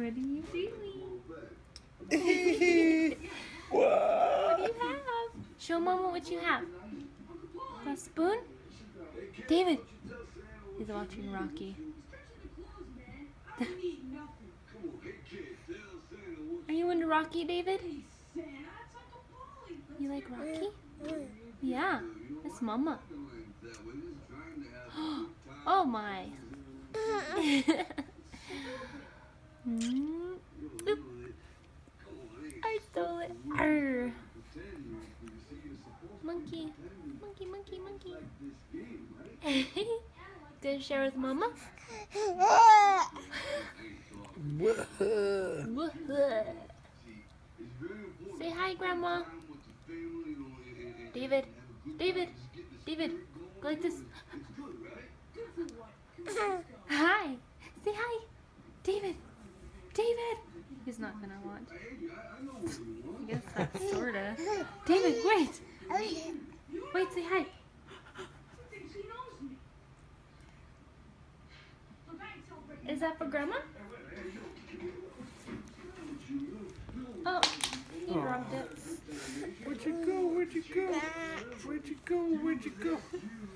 What are you doing? Whoa. What do you have? Show Mama what you have. A spoon? David. He's watching Rocky. Are you into Rocky, David? You like Rocky? Yeah, that's Mama. Oh my. Oop. I stole it. Arr. Monkey. Monkey, monkey, monkey. Gonna share with Mama? Say hi, Grandma. David. David. David. Go like this. Hi. Say hi. David. David. He's not gonna want. I guess that's sorta. David, wait. Wait, say hi. Is that for Grandma? Oh, he dropped it. Where'd you go? Where'd you go? Where'd you go? Where'd you go?